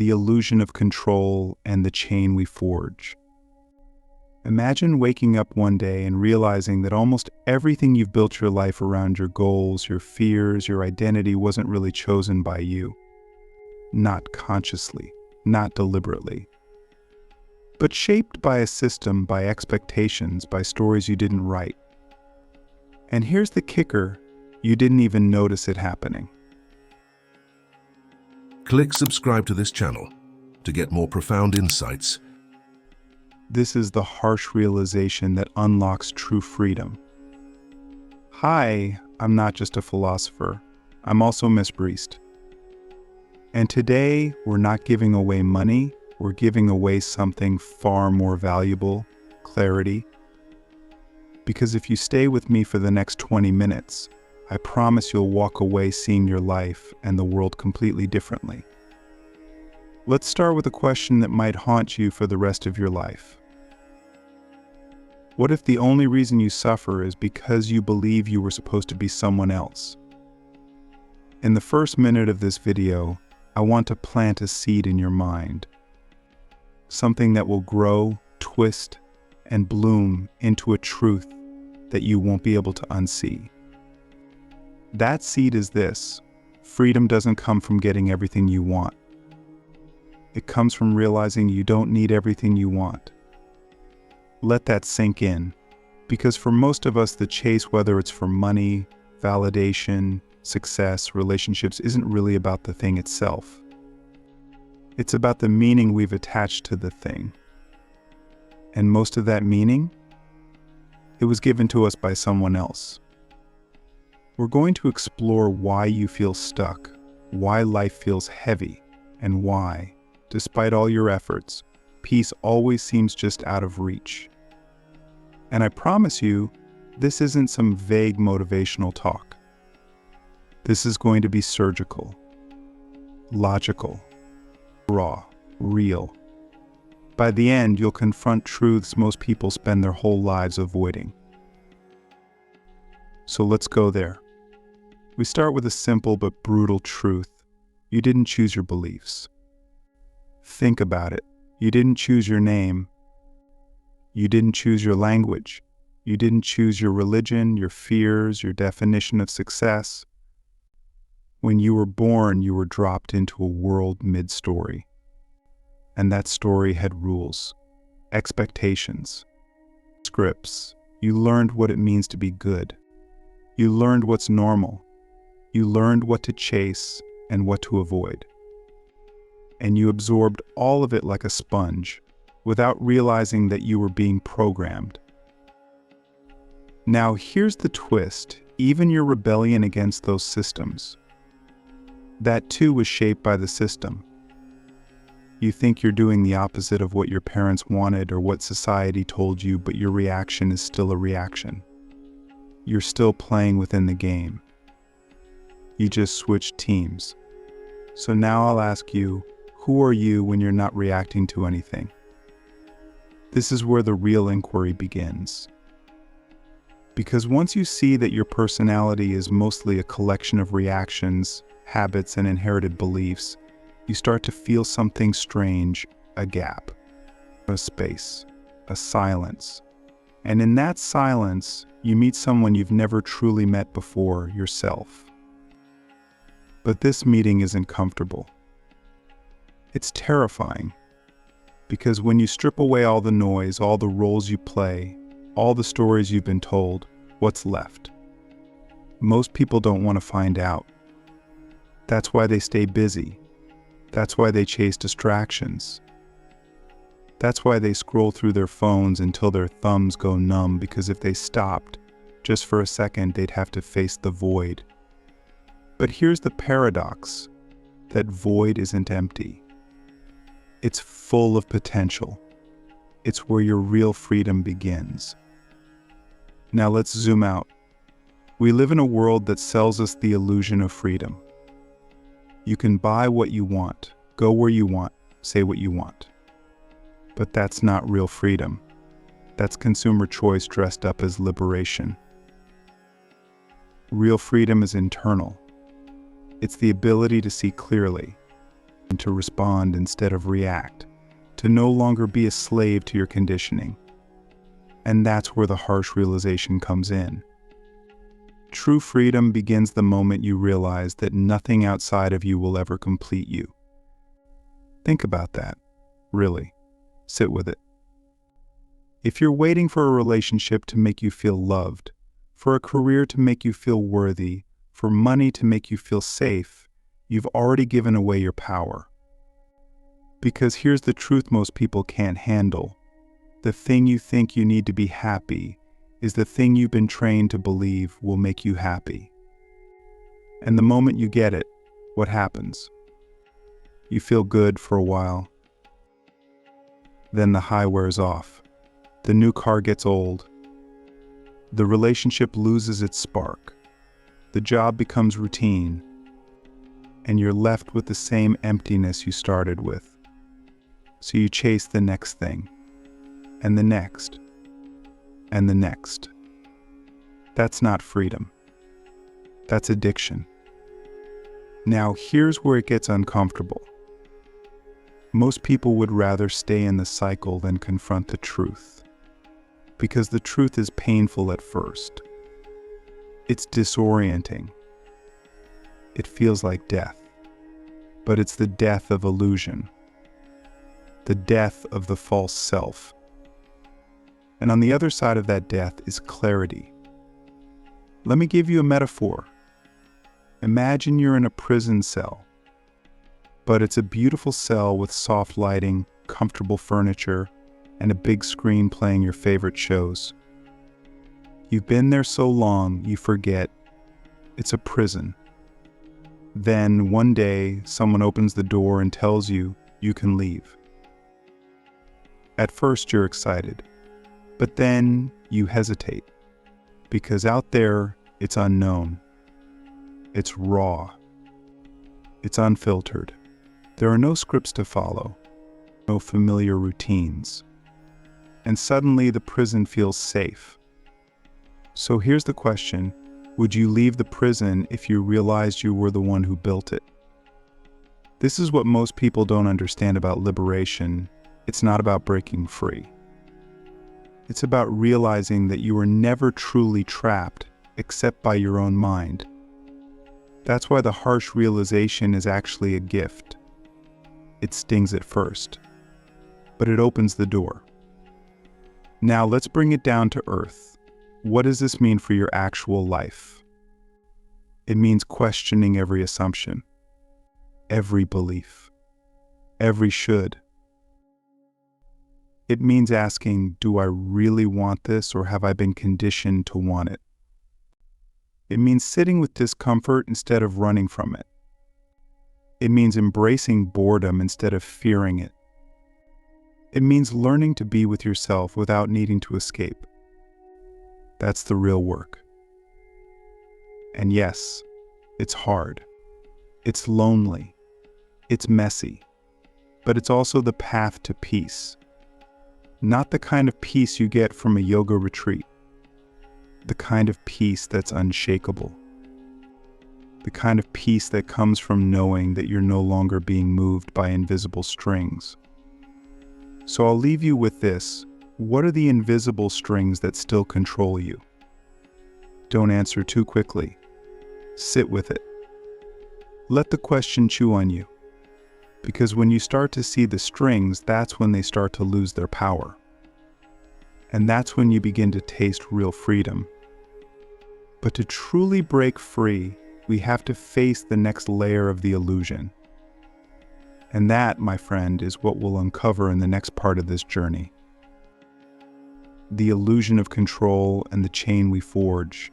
the illusion of control and the chain we forge. Imagine waking up one day and realizing that almost everything you've built your life around, your goals, your fears, your identity, wasn't really chosen by you. Not consciously, not deliberately, but shaped by a system, by expectations, by stories you didn't write. And here's the kicker, you didn't even notice it happening. Click subscribe to this channel to get more profound insights. This is the harsh realization that unlocks true freedom. Hi, I'm not just a philosopher. I'm also Miss Breest. And today, we're not giving away money, we're giving away something far more valuable, clarity. Because if you stay with me for the next 20 minutes, I promise you'll walk away seeing your life and the world completely differently. Let's start with a question that might haunt you for the rest of your life. What if the only reason you suffer is because you believe you were supposed to be someone else? In the first minute of this video, I want to plant a seed in your mind. Something that will grow, twist, and bloom into a truth that you won't be able to unsee. That seed is this: freedom doesn't come from getting everything you want. It comes from realizing you don't need everything you want. Let that sink in, because for most of us, the chase, whether it's for money, validation, success, relationships, isn't really about the thing itself. It's about the meaning we've attached to the thing. And most of that meaning, it was given to us by someone else. We're going to explore why you feel stuck, why life feels heavy, and why, despite all your efforts, peace always seems just out of reach. And I promise you, this isn't some vague motivational talk. This is going to be surgical, logical, raw, real. By the end, you'll confront truths most people spend their whole lives avoiding. So let's go there. We start with a simple but brutal truth. You didn't choose your beliefs. Think about it. You didn't choose your name. You didn't choose your language. You didn't choose your religion, your fears, your definition of success. When you were born, you were dropped into a world mid-story. And that story had rules, expectations, scripts. You learned what it means to be good. You learned what's normal. You learned what to chase and what to avoid. And you absorbed all of it like a sponge, without realizing that you were being programmed. Now here's the twist, even your rebellion against those systems, that too was shaped by the system. You think you're doing the opposite of what your parents wanted or what society told you, but your reaction is still a reaction. You're still playing within the game. You just switched teams. So now I'll ask you, who are you when you're not reacting to anything? This is where the real inquiry begins. Because once you see that your personality is mostly a collection of reactions, habits, and inherited beliefs, you start to feel something strange, a gap, a space, a silence. And in that silence, you meet someone you've never truly met before, yourself. But this meeting isn't comfortable. It's terrifying. Because when you strip away all the noise, all the roles you play, all the stories you've been told, what's left? Most people don't want to find out. That's why they stay busy. That's why they chase distractions. That's why they scroll through their phones until their thumbs go numb, because if they stopped, just for a second, they'd have to face the void. But here's the paradox, that void isn't empty. It's full of potential. It's where your real freedom begins. Now let's zoom out. We live in a world that sells us the illusion of freedom. You can buy what you want, go where you want, say what you want. But that's not real freedom. That's consumer choice dressed up as liberation. Real freedom is internal. It's the ability to see clearly, to respond instead of react, to no longer be a slave to your conditioning. And that's where the harsh realization comes in. True freedom begins the moment you realize that nothing outside of you will ever complete you. Think about that, really. Sit with it. If you're waiting for a relationship to make you feel loved, for a career to make you feel worthy, for money to make you feel safe, you've already given away your power. Because here's the truth most people can't handle. The thing you think you need to be happy is the thing you've been trained to believe will make you happy. And the moment you get it, what happens? You feel good for a while. Then the high wears off. The new car gets old. The relationship loses its spark. The job becomes routine. And you're left with the same emptiness you started with. So you chase the next thing, and the next, and the next. That's not freedom. That's addiction. Now, here's where it gets uncomfortable. Most people would rather stay in the cycle than confront the truth, because the truth is painful at first. It's disorienting. It feels like death, but it's the death of illusion, the death of the false self. And on the other side of that death is clarity. Let me give you a metaphor. Imagine you're in a prison cell, but it's a beautiful cell with soft lighting, comfortable furniture, and a big screen playing your favorite shows. You've been there so long, you forget it's a prison. Then one day, someone opens the door and tells you you can leave. At first, you're excited, but then you hesitate, because out there, it's unknown. It's raw. It's unfiltered. There are no scripts to follow, no familiar routines. And suddenly the prison feels safe. So here's the question: would you leave the prison if you realized you were the one who built it? This is what most people don't understand about liberation. It's not about breaking free. It's about realizing that you were never truly trapped except by your own mind. That's why the harsh realization is actually a gift. It stings at first, but it opens the door. Now let's bring it down to earth. What does this mean for your actual life? It means questioning every assumption, every belief, every should. It means asking, do I really want this, or have I been conditioned to want it? It means sitting with discomfort instead of running from it. It means embracing boredom instead of fearing it. It means learning to be with yourself without needing to escape. That's the real work. And yes, it's hard. It's lonely. It's messy. But it's also the path to peace. Not the kind of peace you get from a yoga retreat. The kind of peace that's unshakable. The kind of peace that comes from knowing that you're no longer being moved by invisible strings. So I'll leave you with this. What are the invisible strings that still control you? Don't answer too quickly. Sit with it. Let the question chew on you. Because when you start to see the strings, that's when they start to lose their power. And that's when you begin to taste real freedom. But to truly break free, we have to face the next layer of the illusion. And that, my friend, is what we'll uncover in the next part of this journey. The illusion of control and the chain we forge.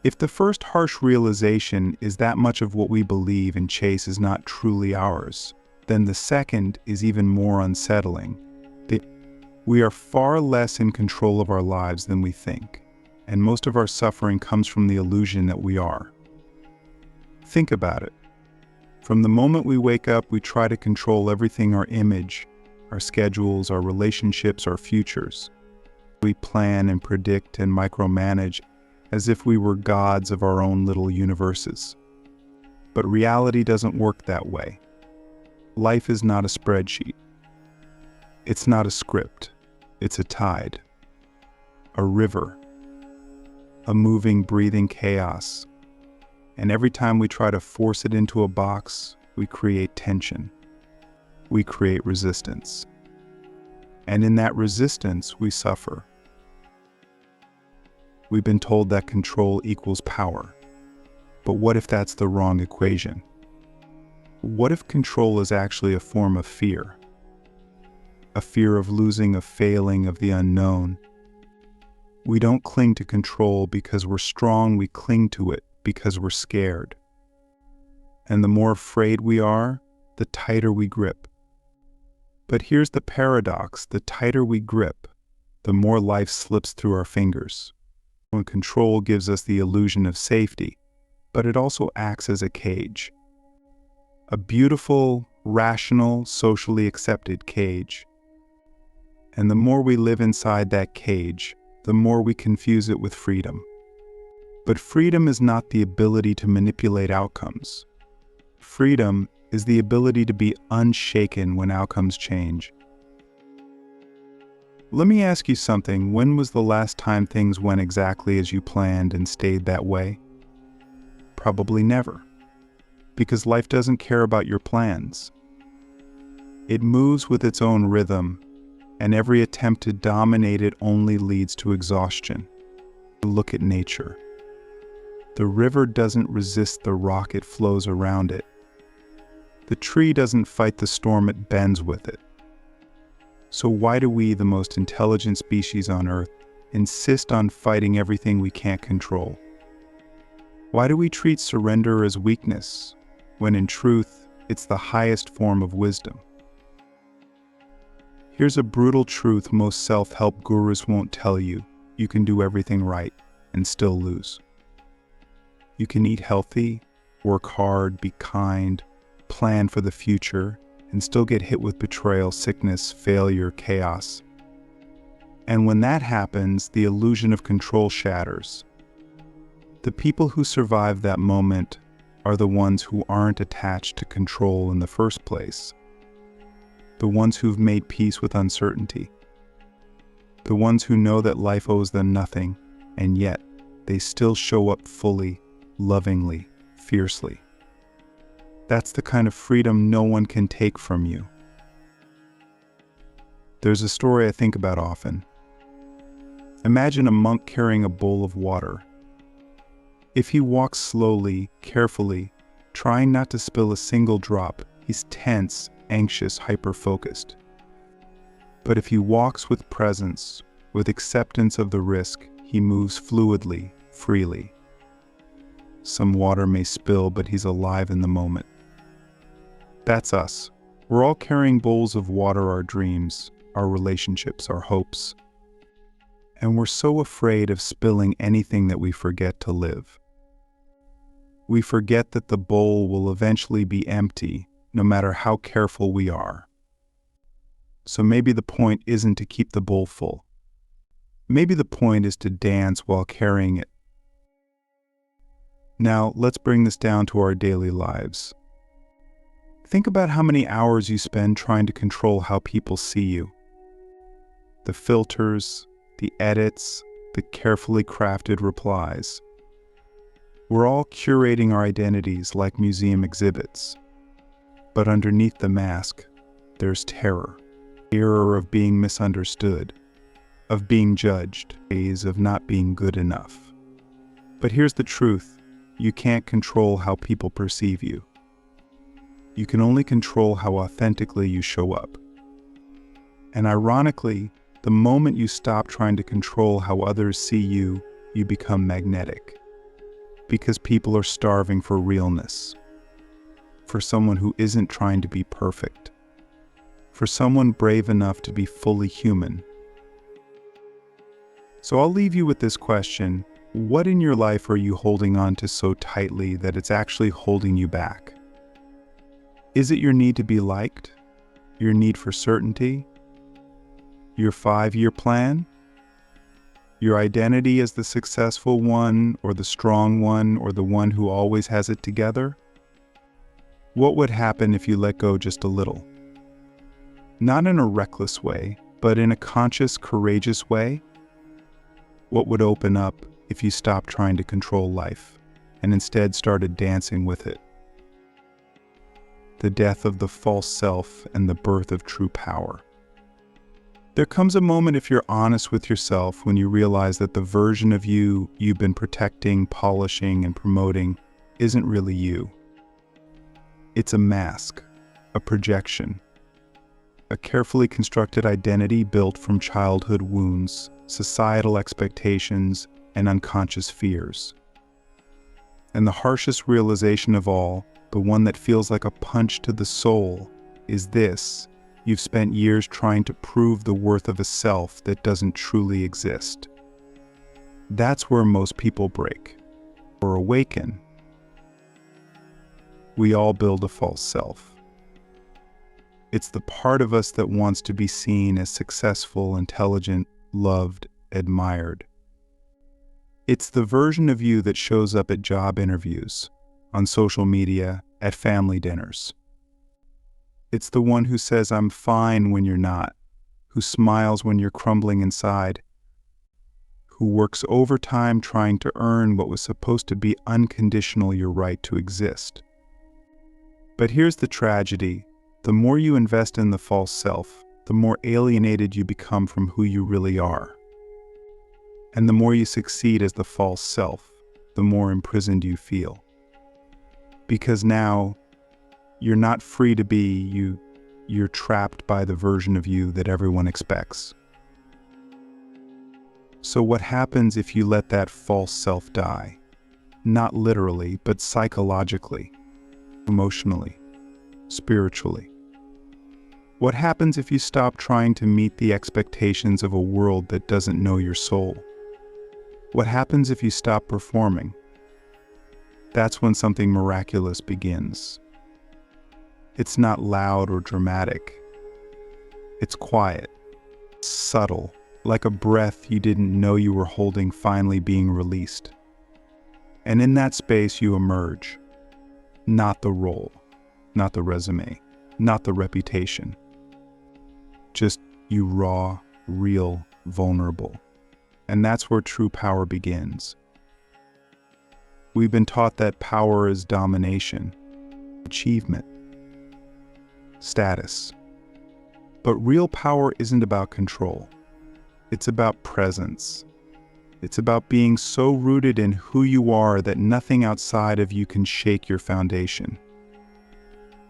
If the first harsh realization is that much of what we believe and chase is not truly ours, then the second is even more unsettling. That we are far less in control of our lives than we think, and most of our suffering comes from the illusion that we are. Think about it. From the moment we wake up, we try to control everything: our image, our schedules, our relationships, our futures. We plan and predict and micromanage as if we were gods of our own little universes. But reality doesn't work that way. Life is not a spreadsheet. It's not a script. It's a tide, a river, a moving, breathing chaos. And every time we try to force it into a box, we create tension. We create resistance. And in that resistance, we suffer. We've been told that control equals power. But what if that's the wrong equation? What if control is actually a form of fear? A fear of losing, of failing, of the unknown. We don't cling to control because we're strong, we cling to it because we're scared. And the more afraid we are, the tighter we grip. But here's the paradox: the tighter we grip, the more life slips through our fingers. When control gives us the illusion of safety, but it also acts as a cage. A beautiful, rational, socially accepted cage. And the more we live inside that cage, the more we confuse it with freedom. But freedom is not the ability to manipulate outcomes. Freedom is the ability to be unshaken when outcomes change. Let me ask you something. When was the last time things went exactly as you planned and stayed that way? Probably never. Because life doesn't care about your plans. It moves with its own rhythm, and every attempt to dominate it only leads to exhaustion. Look at nature. The river doesn't resist the rock, it flows around it. The tree doesn't fight the storm, it bends with it. So why do we, the most intelligent species on Earth, insist on fighting everything we can't control? Why do we treat surrender as weakness, when in truth, it's the highest form of wisdom? Here's a brutal truth most self-help gurus won't tell you: you can do everything right and still lose. You can eat healthy, work hard, be kind, plan for the future, and still get hit with betrayal, sickness, failure, chaos. And when that happens, the illusion of control shatters. The people who survive that moment are the ones who aren't attached to control in the first place. The ones who've made peace with uncertainty. The ones who know that life owes them nothing, and yet they still show up fully, lovingly, fiercely. That's the kind of freedom no one can take from you. There's a story I think about often. Imagine a monk carrying a bowl of water. If he walks slowly, carefully, trying not to spill a single drop, he's tense, anxious, hyper-focused. But if he walks with presence, with acceptance of the risk, he moves fluidly, freely. Some water may spill, but he's alive in the moment. That's us. We're all carrying bowls of water, our dreams, our relationships, our hopes. And we're so afraid of spilling anything that we forget to live. We forget that the bowl will eventually be empty, no matter how careful we are. So maybe the point isn't to keep the bowl full. Maybe the point is to dance while carrying it. Now, let's bring this down to our daily lives. Think about how many hours you spend trying to control how people see you. The filters, the edits, the carefully crafted replies. We're all curating our identities like museum exhibits. But underneath the mask, there's terror. Terror of being misunderstood, of being judged, of not being good enough. But here's the truth: you can't control how people perceive you. You can only control how authentically you show up. And ironically, the moment you stop trying to control how others see you, you become magnetic. Because people are starving for realness. For someone who isn't trying to be perfect. For someone brave enough to be fully human. So I'll leave you with this question: what in your life are you holding on to so tightly that it's actually holding you back? Is it your need to be liked? Your need for certainty? Your 5-year plan? Your identity as the successful one, or the strong one, or the one who always has it together? What would happen if you let go just a little? Not in a reckless way, but in a conscious, courageous way? What would open up if you stopped trying to control life and instead started dancing with it? The death of the false self and the birth of true power. There comes a moment, if you're honest with yourself, when you realize that the version of you you've been protecting, polishing, and promoting isn't really you. It's a mask, a projection, a carefully constructed identity built from childhood wounds, societal expectations, and unconscious fears. And the harshest realization of all, the one that feels like a punch to the soul, is this: you've spent years trying to prove the worth of a self that doesn't truly exist. That's where most people break, or awaken. We all build a false self. It's the part of us that wants to be seen as successful, intelligent, loved, admired. It's the version of you that shows up at job interviews, on social media, at family dinners. It's the one who says, "I'm fine," when you're not, who smiles when you're crumbling inside, who works overtime trying to earn what was supposed to be unconditional your right to exist. But here's the tragedy: the more you invest in the false self, the more alienated you become from who you really are. And the more you succeed as the false self, the more imprisoned you feel. Because now, you're not free to be you, you're trapped by the version of you that everyone expects. So what happens if you let that false self die? Not literally, but psychologically, emotionally, spiritually. What happens if you stop trying to meet the expectations of a world that doesn't know your soul? What happens if you stop performing? That's when something miraculous begins. It's not loud or dramatic. It's quiet, subtle, like a breath you didn't know you were holding finally being released. And in that space you emerge. Not the role, not the resume, not the reputation. Just you, raw, real, vulnerable. And that's where true power begins. We've been taught that power is domination, achievement, status. But real power isn't about control. It's about presence. It's about being so rooted in who you are that nothing outside of you can shake your foundation.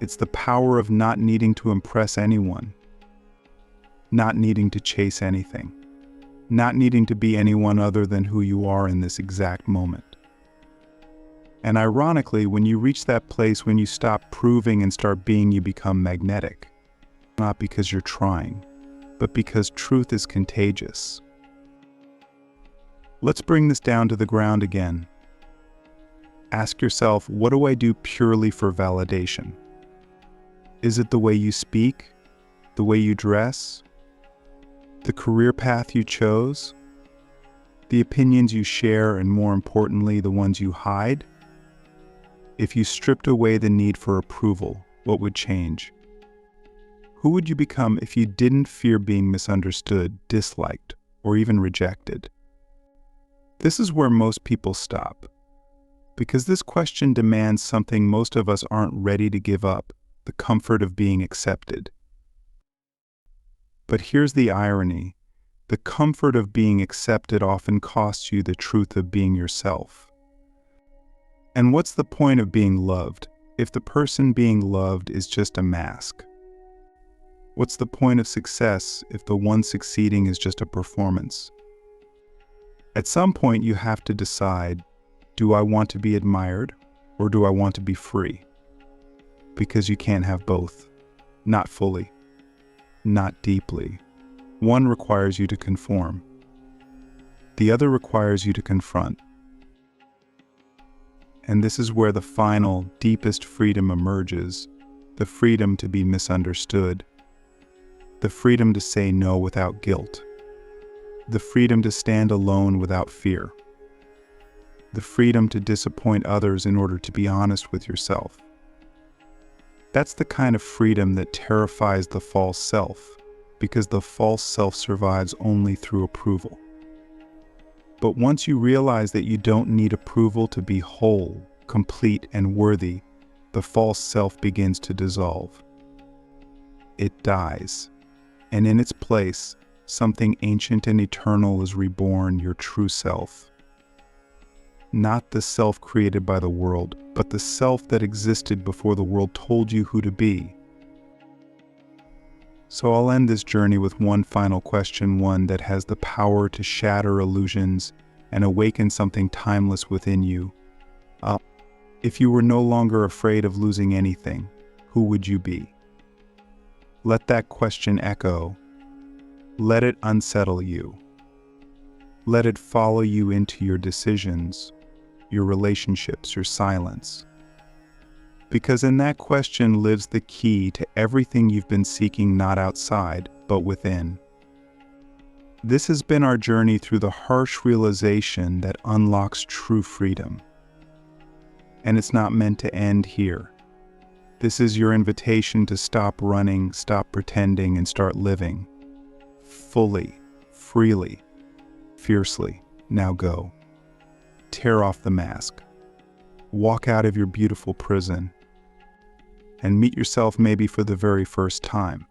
It's the power of not needing to impress anyone, not needing to chase anything, not needing to be anyone other than who you are in this exact moment. And ironically, when you reach that place when you stop proving and start being, you become magnetic. Not because you're trying, but because truth is contagious. Let's bring this down to the ground again. Ask yourself, what do I do purely for validation? Is it the way you speak? The way you dress? The career path you chose? The opinions you share, and more importantly, the ones you hide? If you stripped away the need for approval, what would change? Who would you become if you didn't fear being misunderstood, disliked, or even rejected? This is where most people stop, because this question demands something most of us aren't ready to give up: the comfort of being accepted. But here's the irony: the comfort of being accepted often costs you the truth of being yourself. And what's the point of being loved if the person being loved is just a mask? What's the point of success if the one succeeding is just a performance? At some point you have to decide, do I want to be admired or do I want to be free? Because you can't have both. Not fully. Not deeply. One requires you to conform. The other requires you to confront. And this is where the final, deepest freedom emerges: the freedom to be misunderstood, the freedom to say no without guilt, the freedom to stand alone without fear, the freedom to disappoint others in order to be honest with yourself. That's the kind of freedom that terrifies the false self, because the false self survives only through approval. But once you realize that you don't need approval to be whole, complete, and worthy, the false self begins to dissolve. It dies, and in its place, something ancient and eternal is reborn, your true self. Not the self created by the world, but the self that existed before the world told you who to be. So I'll end this journey with one final question, one that has the power to shatter illusions and awaken something timeless within you. If you were no longer afraid of losing anything, who would you be? Let that question echo. Let it unsettle you. Let it follow you into your decisions, your relationships, your silence. Because in that question lives the key to everything you've been seeking, not outside, but within. This has been our journey through the harsh realization that unlocks true freedom. And it's not meant to end here. This is your invitation to stop running, stop pretending, and start living. Fully, freely, fiercely. Now go. Tear off the mask. Walk out of your beautiful prison. And meet yourself maybe for the very first time.